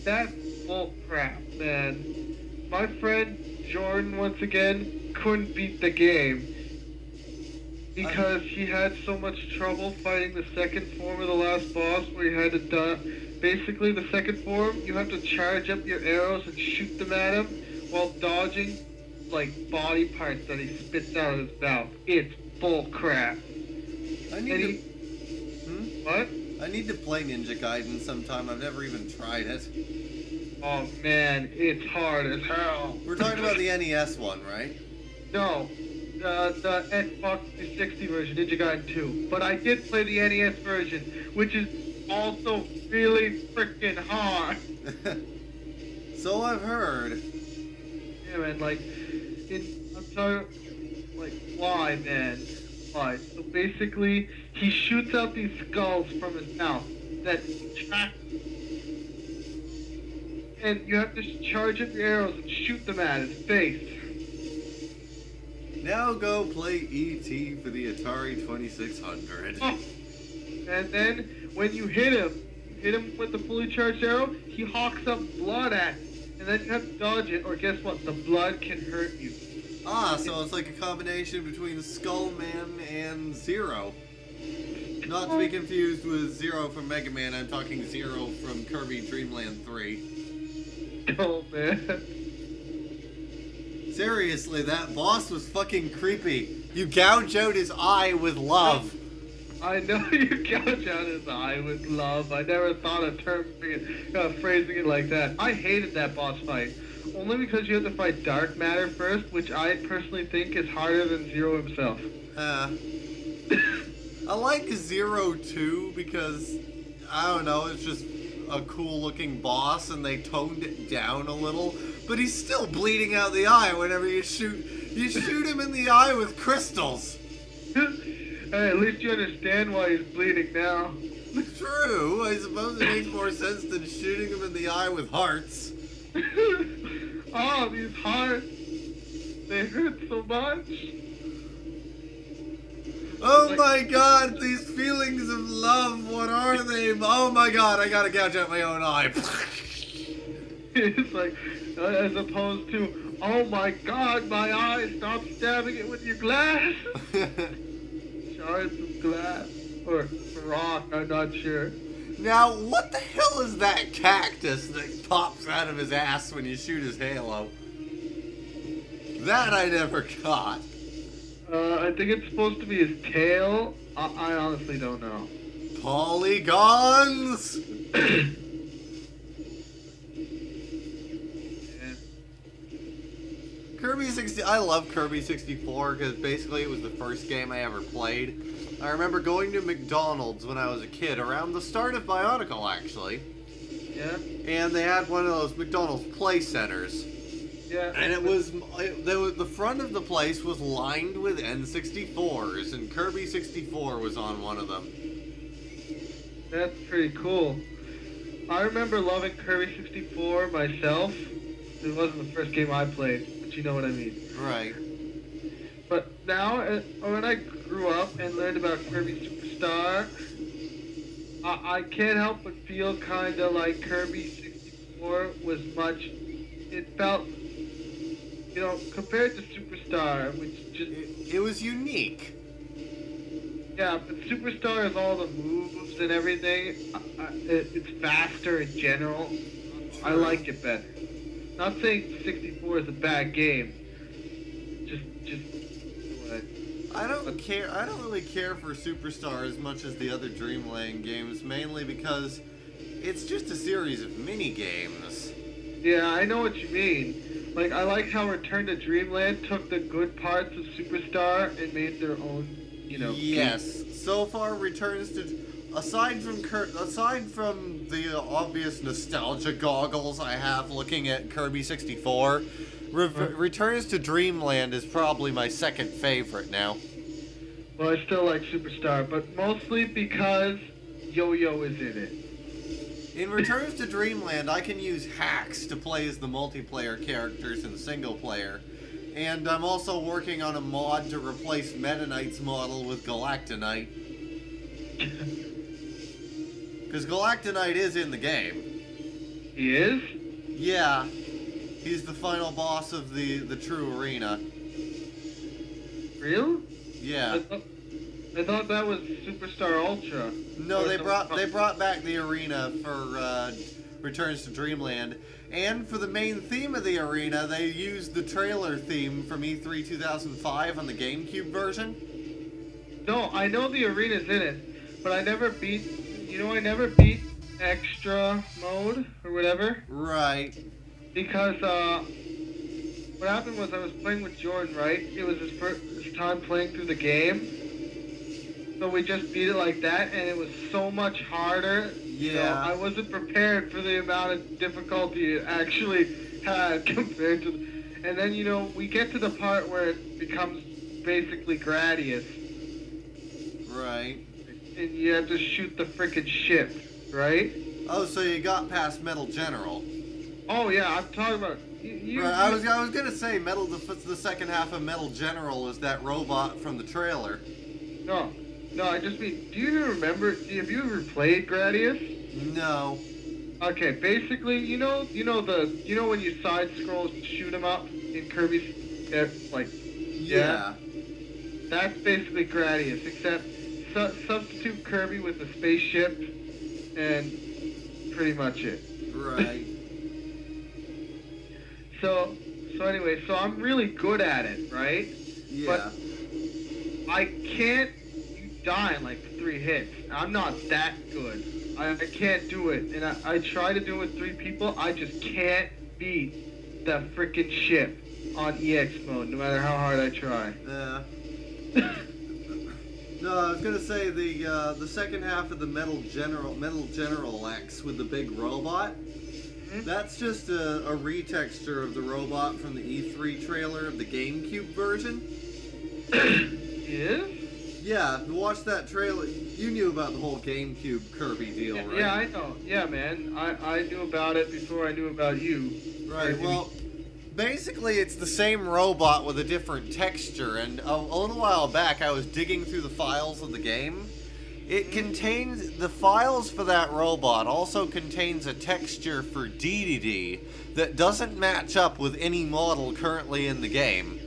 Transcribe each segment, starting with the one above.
That's bull crap, man. My friend Jordan, once again, couldn't beat the game because he had so much trouble fighting the second form of the last boss, where he had to basically the second form, you have to charge up your arrows and shoot them at him while dodging like body parts that he spits out of his mouth. It's bull crap. I need What? I need to play Ninja Gaiden sometime. I've never even tried it. Oh man, it's hard as hell. We're talking about the NES one, right? No, the Xbox 360 version, Ninja Gaiden 2. But I did play the NES version, which is also really freaking hard. So I've heard. Yeah, man, like, I'm sorry, like, why, man? Why? So basically, he shoots out these skulls from his mouth that track, and you have to charge up your arrows and shoot them at his face. Now go play E.T. for the Atari 2600. Oh. And then, when you hit him with the fully charged arrow, he hawks up blood at it. And then you have to dodge it, or guess what? The blood can hurt you. Ah, so it's like a combination between Skullman and Zero. Not to be confused with Zero from Mega Man, I'm talking Zero from Kirby Dream Land 3. Oh, man. Seriously, that boss was fucking creepy. You gouge out his eye with love. I know you gouge out his eye with love. I never thought of phrasing it like that. I hated that boss fight. Only because you have to fight Dark Matter first, which I personally think is harder than Zero himself. I like Zero too because, I don't know, it's just a cool looking boss and they toned it down a little. But he's still bleeding out the eye whenever you shoot him in the eye with crystals. Hey, at least you understand why he's bleeding now. True, I suppose it makes more sense than shooting him in the eye with hearts. Oh, these hearts. They hurt so much. Oh my god, these feelings of love, what are they? Oh my god, I gotta gouge out my own eye. It's like, as opposed to, oh my god, my eye, stop stabbing it with your glass. Shards of glass. Or rock, I'm not sure. Now, what the hell is that cactus that pops out of his ass when you shoot his halo? That I never caught. I think it's supposed to be his tail. I honestly don't know. Polygons! Kirby 60. I love Kirby 64 because basically it was the first game I ever played. I remember going to McDonald's when I was a kid, around the start of Bionicle actually. Yeah. And they had one of those McDonald's play centers. Yeah. And the front of the place was lined with N64s, and Kirby 64 was on one of them. That's pretty cool. I remember loving Kirby 64 myself. It wasn't the first game I played, but you know what I mean. Right. But now, when I grew up and learned about Kirby Superstar, I can't help but feel kind of like Kirby 64 was much... It felt... You know, compared to Superstar, which just... It was unique. Yeah, but Superstar is all the moves and everything. It's faster in general. I like it better. Not saying 64 is a bad game. Just I don't care. I don't really care for Superstar as much as the other Dreamland games, mainly because it's just a series of mini games. Yeah, I know what you mean. Like, I like how Return to Dreamland took the good parts of Superstar and made their own, you know. Yes. Game. So far, returns to... Aside from the obvious nostalgia goggles I have looking at Kirby 64, Returns to Dreamland is probably my second favorite now. Well, I still like Superstar, but mostly because Yo-Yo is in it. In Returns to Dreamland, I can use hacks to play as the multiplayer characters in single player. And I'm also working on a mod to replace Meta Knight's model with Galactonite. Because Galactonite is in the game. He is? Yeah. He's the final boss of the true arena. Real? Yeah. I thought that was Superstar Ultra. No, they brought back the arena for Returns to Dreamland. And for the main theme of the arena, they used the trailer theme from E3 2005 on the GameCube version. No, I know the arena's in it, but I never beat, I never beat extra mode or whatever. Right. Because, what happened was I was playing with Jordan, right? It was his first time playing through the game. So we just beat it like that, and it was so much harder. Yeah. I wasn't prepared for the amount of difficulty it actually had compared to... And then, we get to the part where it becomes basically Gradius. Right. And you have to shoot the frickin' ship, right? Oh, so you got past Metal General. Oh, yeah, I'm talking about... Right, I was gonna say, the second half of Metal General is that robot from the trailer. No, I just mean, do you remember, have you ever played Gradius? No. Okay, basically, you know when you side scroll to shoot him up in Kirby's, Yeah. That's basically Gradius, except substitute Kirby with the spaceship, and pretty much it. Right. So anyway, I'm really good at it, right? Yeah. But I can't die in like 3 hits. I'm not that good. I can't do it. And I try to do it with 3 people. I just can't beat the freaking ship on EX mode, no matter how hard I try. Yeah. No, I was gonna say the second half of the Metal General X with the big robot. Mm-hmm. That's just a retexture of the robot from the E3 trailer of the GameCube version. Yeah? Yeah, watch that trailer. You knew about the whole GameCube Kirby deal, right? Yeah, I know. Yeah, man. I knew about it before I knew about you. Right, well, basically it's the same robot with a different texture, and a little while back I was digging through the files of the game. It contains, the files for that robot also contains a texture for DDD that doesn't match up with any model currently in the game.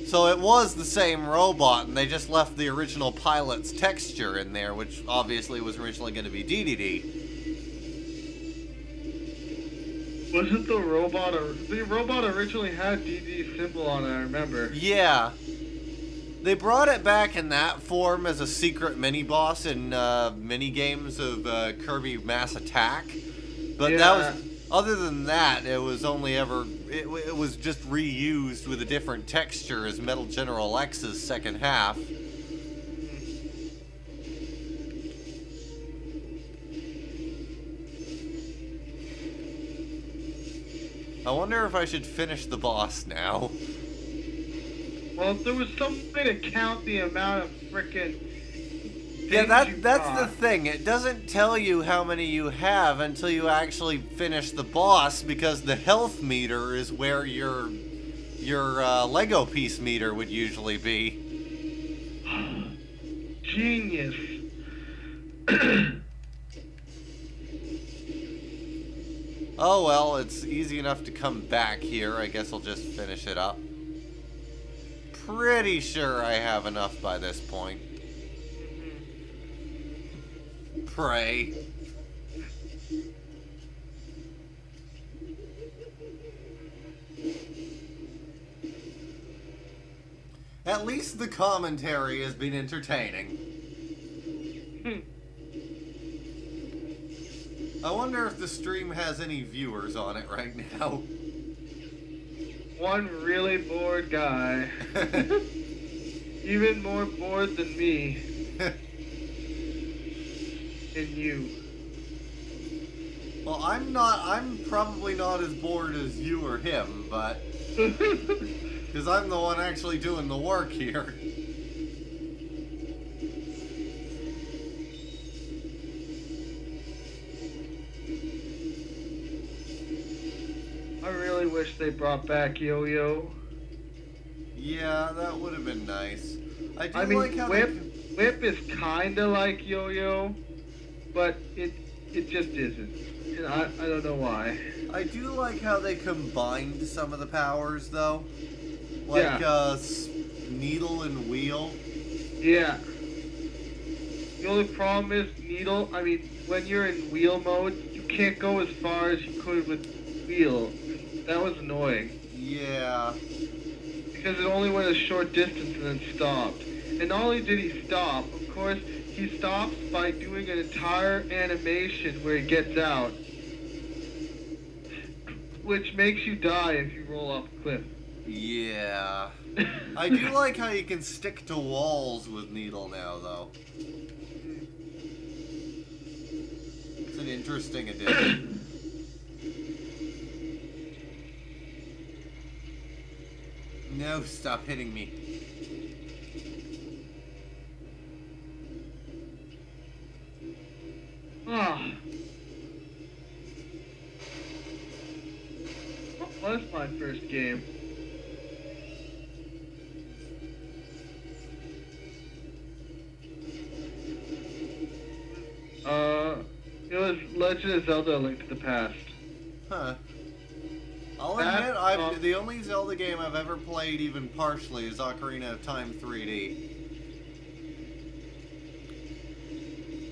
So it was the same robot, and they just left the original pilot's texture in there, which obviously was originally going to be DDD. Wasn't the robot... The robot originally had DD symbol on it, I remember. Yeah. They brought it back in that form as a secret mini-boss in mini-games of Kirby Mass Attack. But yeah. That was... Other than that, it was only ever... It was just reused with a different texture as Metal General X's second half. I wonder if I should finish the boss now. Well, if there was some way to count the amount of frickin'... Yeah, that's the thing. It doesn't tell you how many you have until you actually finish the boss, because the health meter is where your Lego piece meter would usually be. Genius. Oh well, it's easy enough to come back here. I guess I'll just finish it up. Pretty sure I have enough by this point. Pray. At least the commentary has been entertaining. I wonder if the stream has any viewers on it right now. One really bored guy. Even more bored than me. And you. Well, I'm probably not as bored as you or him, but... Because I'm the one actually doing the work here. I really wish they brought back Yo-Yo. Yeah, that would have been nice. I mean, like how Whip is kinda like Yo-Yo, but it just isn't. And I don't know why. I do like how they combined some of the powers, though. Like, Needle and Wheel. Yeah. The only problem is Needle, I mean, when you're in Wheel mode, you can't go as far as you could with Wheel. That was annoying. Yeah. Because it only went a short distance and then stopped. And not only did he stop, of course, he stops by doing an entire animation where he gets out. Which makes you die if you roll off a cliff. Yeah. I do like how you can stick to walls with Needle now, though. It's an interesting addition. No, stop hitting me. Ah. What was my first game? It was Legend of Zelda: A Link to the Past. Huh. I'll admit, the only Zelda game I've ever played even partially is Ocarina of Time 3D.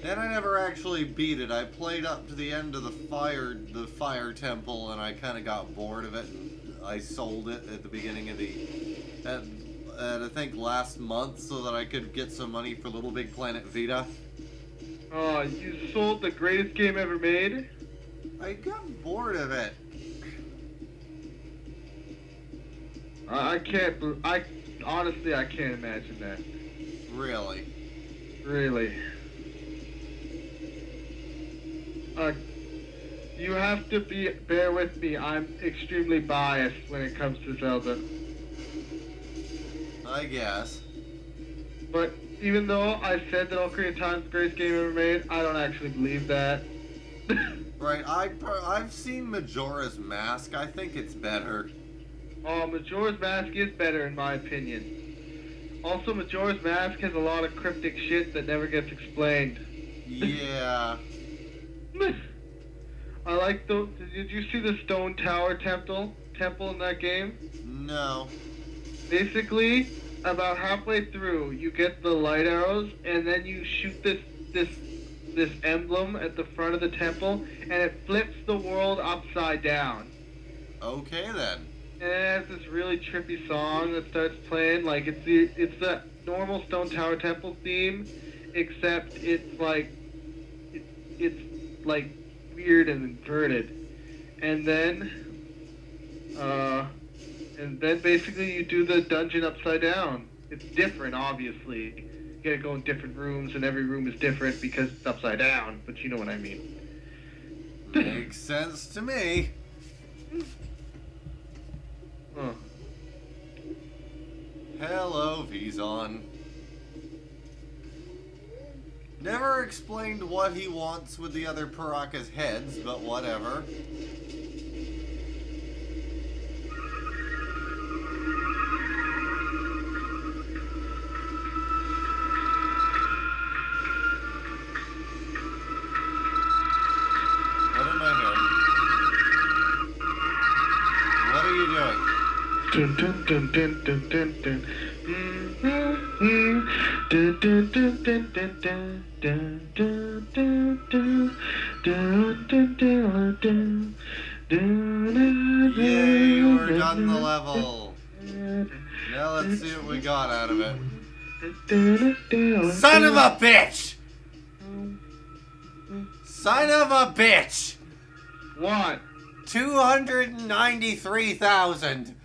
And I never actually beat it. I played up to the end of the fire temple, and I kind of got bored of it, and I sold it at the beginning of at I think last month, so that I could get some money for Little Big Planet Vita. Oh, you sold the greatest game ever made? I got bored of it. Honestly, I can't imagine that. Really? Really. You have to bear with me, I'm extremely biased when it comes to Zelda. I guess. But even though I said that Ocarina of Time is the greatest game ever made, I don't actually believe that. Right, I've seen Majora's Mask. I think it's better. Oh, Majora's Mask is better in my opinion. Also, Majora's Mask has a lot of cryptic shit that never gets explained. Yeah. I like the... Did you see the Stone Tower temple in that game? No. Basically, about halfway through, you get the light arrows, and then you shoot this emblem at the front of the temple, and it flips the world upside down. Okay then. And it has this really trippy song that starts playing, like it's the normal Stone Tower temple theme, except it's like weird and inverted. And then basically you do the dungeon upside down. It's different, obviously. You gotta go in different rooms, and every room is different because it's upside down, but you know what I mean. Makes sense to me. Huh. Hello, Vizon. Never explained what he wants with the other Paraka's heads, but whatever. What am I hearing? What are you doing? Dun dun dun dun dun dun dun. Dun dun dun dun dun dun dun dun dun dun dun dun dun dun. Yay, we're done the level. Now let's see what we got out of it. Son of a bitch! Son of a bitch! What? 293,000.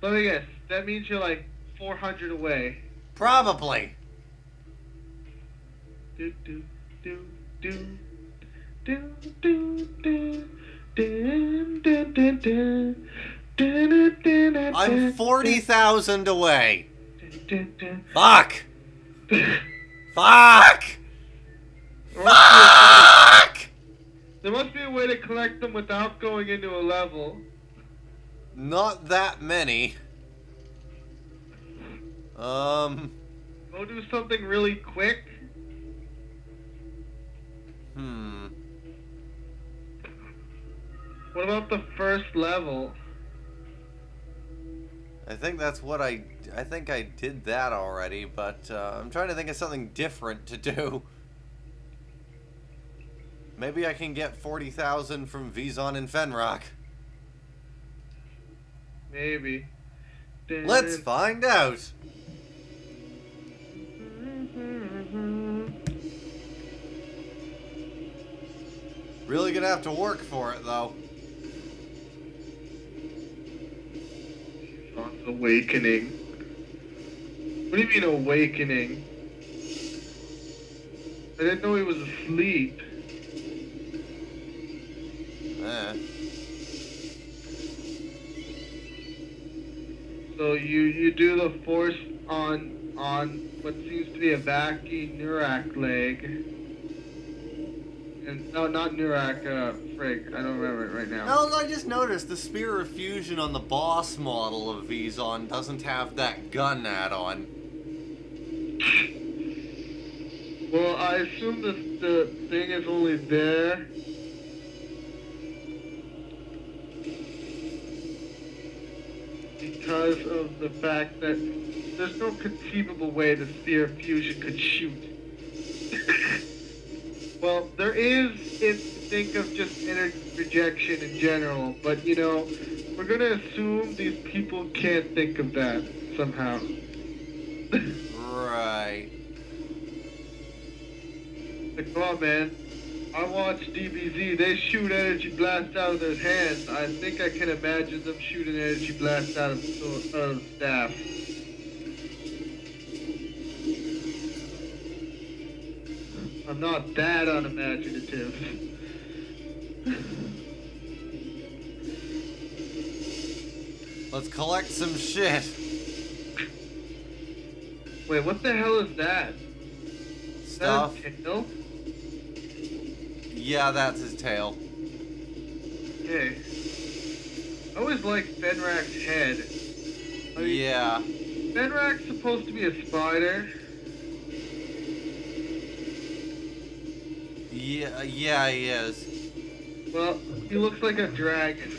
Let me guess. That means you're like 400 away. Probably. Do do do do do do do dun dun dun dun. I'm 40,000 away. Fuck! Fuck! Fuck! There must be a way to collect them without going into a level. Not that many. Go do something really quick. What about the first level? I think that's what I think I did that already, but I'm trying to think of something different to do. Maybe I can get 40,000 from Vizon and Fenrock. Maybe. Let's find out. Really gonna have to work for it, though. Awakening. What do you mean awakening? I didn't know he was asleep. So you do the force on what seems to be a Vaki Nurak leg. And no, not Nurak, frig, I don't remember it right now. No, I just noticed the Spear of Fusion on the boss model of Vizon doesn't have that gun add-on. Well, I assume the thing is only there because of the fact that there's no conceivable way the Spear of Fusion could shoot. Well, there is if you think of just energy rejection in general, but you know, we're gonna assume these people can't think of that somehow. Right. Like, come on, man. I watch DBZ, they shoot energy blast out of their hands. I think I can imagine them shooting energy blast out of the staff. I'm not that unimaginative. Let's collect some shit. Wait, what the hell is that? Stuff. Is that a tail? Yeah, that's his tail. Okay. I always liked Fenrak's head. I mean, Yeah. Fenrak's supposed to be a spider. Yeah, he is. Well, he looks like a dragon.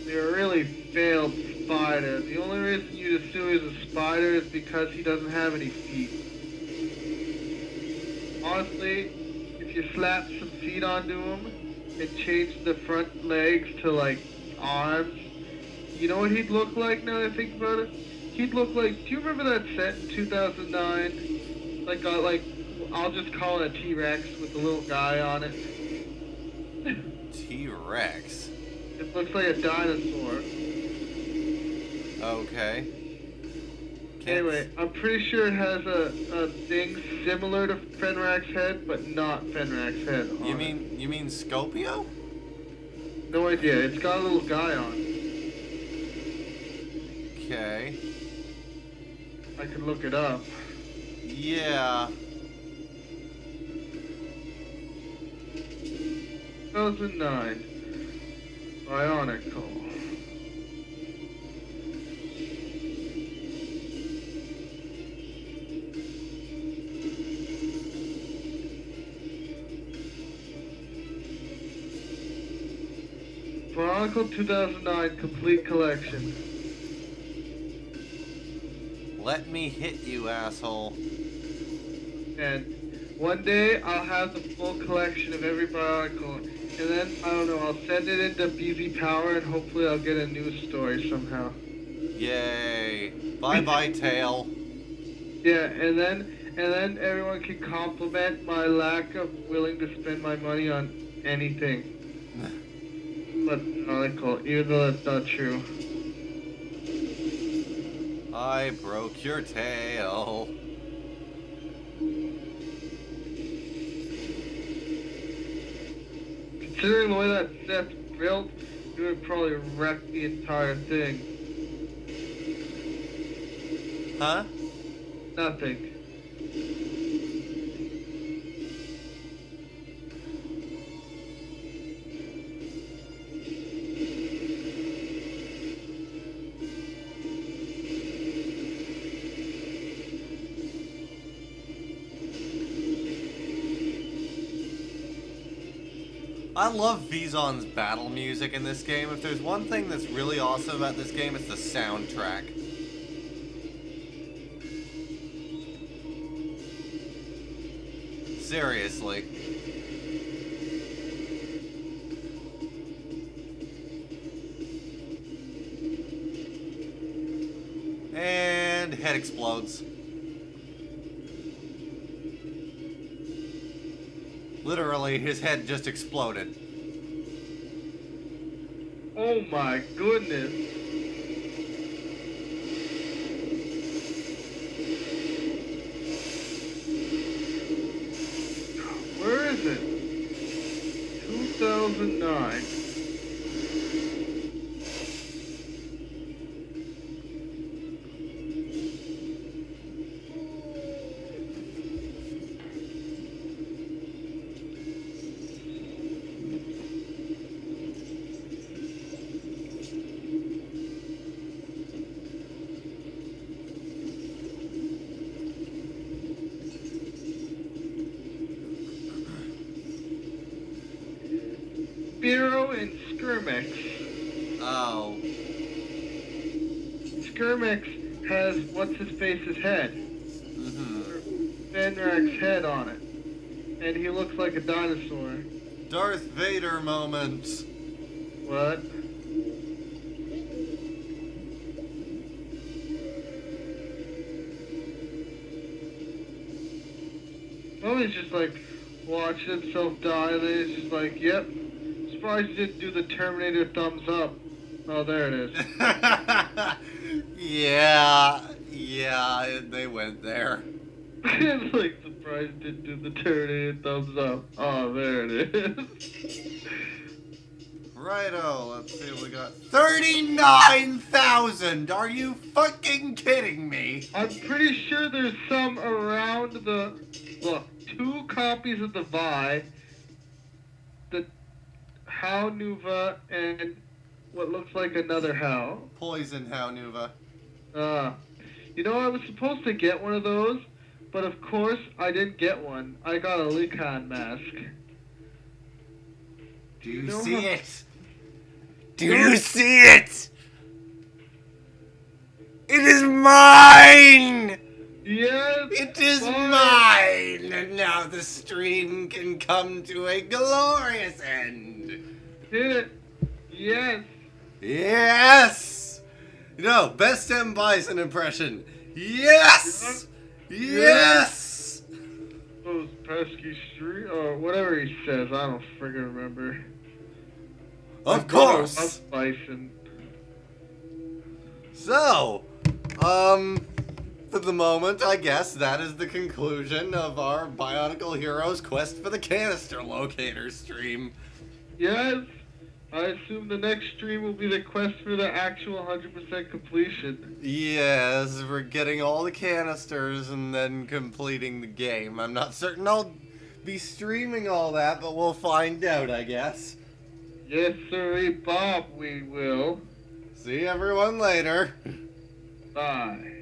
They're a really failed spider. The only reason you'd assume he's a spider is because he doesn't have any feet. Honestly, if you slap some feet onto him and change the front legs to like arms, you know what he'd look like now that I think about it? He'd look like, do you remember that set in 2009? Like I'll just call it a T-Rex with a little guy on it. T-Rex? It looks like a dinosaur. Okay. Anyway, I'm pretty sure it has a thing similar to Fenrak's head, but not Fenrak's head on You mean Scopio? it. No idea. It's got a little guy on it. Okay. I can look it up. Yeah. 2009. Bionicle. Bionicle 2009 complete collection. Let me hit you, asshole. And one day I'll have the full collection of every Bionicle, and then I don't know, I'll send it into BZPower and hopefully I'll get a news story somehow. Yay. Bye-bye, tail. Yeah, and then everyone can compliment my lack of willing to spend my money on anything. But Bionicle, even though that's not true. I broke your tail. Considering the way that set's built, you would probably wreck the entire thing. Huh? Nothing. I love Vizon's battle music in this game. If there's one thing that's really awesome about this game, it's the soundtrack. Seriously. And head explodes. Literally, his head just exploded. Oh my goodness. Where is it? 2009. Spiro and Skirmix. Oh. Skirmix has what's-his-face's head. Fenric's head on it. And he looks like a dinosaur. Darth Vader moment. What? Oh, he's just like watching himself die, and then he's just like, yep. Surprised he didn't do the Terminator thumbs up. Oh, there it is. Yeah, they went there. It's like, surprised he didn't do the Terminator thumbs up. Oh, there it is. Righto, let's see what we got. 39,000! Are you fucking kidding me? I'm pretty sure there's some around the... Look, 2 copies of the Vi, the How Nuva, and what looks like another How. Poison How Nuva. You know, I was supposed to get one of those, but of course I didn't get one. I got a Lycan mask. Do you see it? Do you see it? It is mine! Yes! It is mine! And now the stream can come to a glorious end. Hit it! Yes! Yes! No, best M. Bison impression. Yes! Yes! Those pesky street, or whatever he says, I don't friggin' remember. Of course! Of Bison. So, for the moment, I guess that is the conclusion of our Bionicle Heroes quest for the Canister Locator stream. Yes! I assume the next stream will be the quest for the actual 100% completion. Yes, we're getting all the canisters and then completing the game. I'm not certain I'll be streaming all that, but we'll find out, I guess. Yes, sir, Bob, we will. See everyone later. Bye.